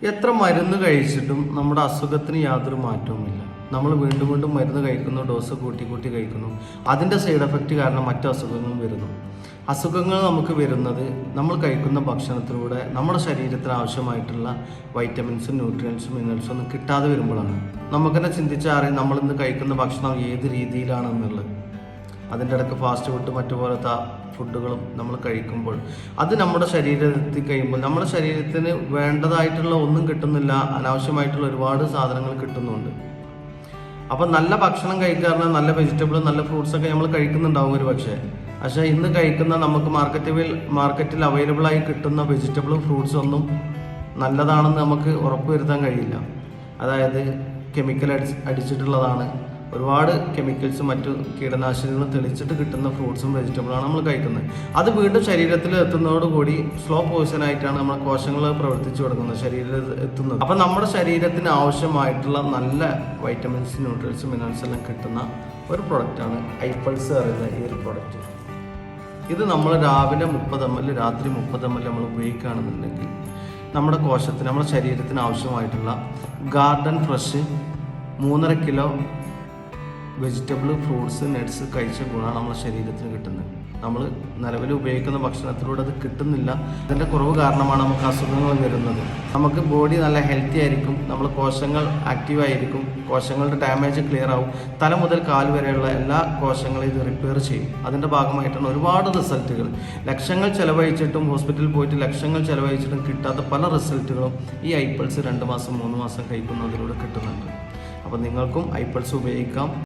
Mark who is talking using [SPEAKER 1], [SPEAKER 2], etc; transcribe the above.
[SPEAKER 1] എത്ര മരുന്ന് കഴിച്ചിട്ടും നമ്മുടെ അസുഖത്തിന് യാതൊരു മാറ്റവുമില്ല. നമ്മൾ വീണ്ടും വീണ്ടും മരുന്ന് കഴിക്കുന്നു, ഡോസ് കൂട്ടി കൂട്ടി കഴിക്കുന്നു. അതിൻ്റെ സൈഡ് എഫക്റ്റ് കാരണം മറ്റു അസുഖങ്ങളും വരുന്നു. അസുഖങ്ങൾ നമുക്ക് വരുന്നത് നമ്മൾ കഴിക്കുന്ന ഭക്ഷണത്തിലൂടെ നമ്മുടെ ശരീരത്തിന് ആവശ്യമായിട്ടുള്ള വൈറ്റമിൻസും ന്യൂട്രിയൻസും മിനറൽസും ഒന്നും കിട്ടാതെ വരുമ്പോഴാണ്. നമുക്ക് തന്നെ ചിന്തിച്ചാൽ അറിയാം നമ്മളിന്ന് കഴിക്കുന്ന ഭക്ഷണം ഏത് രീതിയിലാണെന്നുള്ളത്. അതിൻ്റെ ഇടയ്ക്ക് ഫാസ്റ്റ് ഫുഡ് മറ്റുപോലത്തെ ഫുഡുകളും നമ്മൾ കഴിക്കുമ്പോൾ അത് നമ്മുടെ ശരീരത്തിൽ കഴിയുമ്പോൾ നമ്മുടെ ശരീരത്തിന് വേണ്ടതായിട്ടുള്ള ഒന്നും കിട്ടുന്നില്ല, അനാവശ്യമായിട്ടുള്ള ഒരുപാട് സാധനങ്ങൾ കിട്ടുന്നുണ്ട്. അപ്പം നല്ല ഭക്ഷണം കഴിക്കാറുണ്ട്, നല്ല വെജിറ്റബിളും നല്ല ഫ്രൂട്ട്സൊക്കെ നമ്മൾ കഴിക്കുന്നുണ്ടാവും ഒരു പക്ഷേ ഇന്ന് കഴിക്കുന്ന നമുക്ക് മാർക്കറ്റിൽ അവൈലബിൾ ആയി കിട്ടുന്ന വെജിറ്റബിളും ഫ്രൂട്ട്സും ഒന്നും നല്ലതാണെന്ന് നമുക്ക് ഉറപ്പുവരുത്താൻ കഴിയില്ല. അതായത് കെമിക്കൽ അടിച്ചിട്ടുള്ളതാണ്. ഒരുപാട് കെമിക്കൽസും മറ്റു കീടനാശിനികളും തെളിച്ചിട്ട് കിട്ടുന്ന ഫ്രൂട്ട്സും വെജിറ്റബിളാണ് നമ്മൾ കഴിക്കുന്നത്. അത് വീണ്ടും ശരീരത്തിൽ എത്തുന്നതോടുകൂടി സ്ലോ പോയിസനായിട്ടാണ് നമ്മുടെ കോശങ്ങൾ പ്രവർത്തിച്ചു തുടങ്ങുന്നത്, ശരീരത്തിൽ എത്തുന്നത്. അപ്പം നമ്മുടെ ശരീരത്തിന് ആവശ്യമായിട്ടുള്ള നല്ല വൈറ്റമിൻസ്, ന്യൂട്രിയൻസ്, മിനറൽസ് എല്ലാം കിട്ടുന്ന ഒരു പ്രൊഡക്റ്റാണ് ഐപ്പൾസ് പറയുന്ന ഈ ഒരു പ്രൊഡക്റ്റ്. ഇത് നമ്മൾ രാവിലെ 30 ml, രാത്രി 30 ml നമ്മൾ ഉപയോഗിക്കുകയാണെന്നുണ്ടെങ്കിൽ നമ്മുടെ കോശത്തിന്, നമ്മുടെ ശരീരത്തിന് ആവശ്യമായിട്ടുള്ള garden fresh 3.5 kilo vegetable, fruits, nuts കഴിച്ച ഗുണമാണ് നമ്മുടെ ശരീരത്തിന് കിട്ടുന്നത്. നമ്മൾ നിലവിൽ ഉപയോഗിക്കുന്ന ഭക്ഷണത്തിലൂടെ അത് കിട്ടുന്നില്ല. അതിൻ്റെ കുറവ് കാരണമാണ് നമുക്ക് അസുഖങ്ങൾ വരുന്നത്. നമുക്ക് ബോഡി നല്ല ഹെൽത്തി ആയിരിക്കും, നമ്മൾ കോശങ്ങൾ ആക്റ്റീവായിരിക്കും, കോശങ്ങളുടെ ഡാമേജ് ക്ലിയർ ആവും. തല മുതൽ കാൽ വരെയുള്ള എല്ലാ കോശങ്ങളും ഇത് റിപ്പയർ ചെയ്യും. അതിൻ്റെ ഭാഗമായിട്ടാണ് ഒരുപാട് റിസൾട്ടുകൾ. ലക്ഷങ്ങൾ ചിലവഴിച്ചിട്ടും ഹോസ്പിറ്റലിൽ പോയിട്ട് ലക്ഷങ്ങൾ ചിലവഴിച്ചിട്ടും കിട്ടാത്ത പല റിസൾട്ടുകളും ഈ ഐപ്പൾസ് 2 മാസം 3 മാസം കഴിക്കുന്നതിലൂടെ കിട്ടുന്നുണ്ട്. അപ്പോൾ നിങ്ങൾക്കും ഐപ്പൾസ് ഉപയോഗിക്കാം.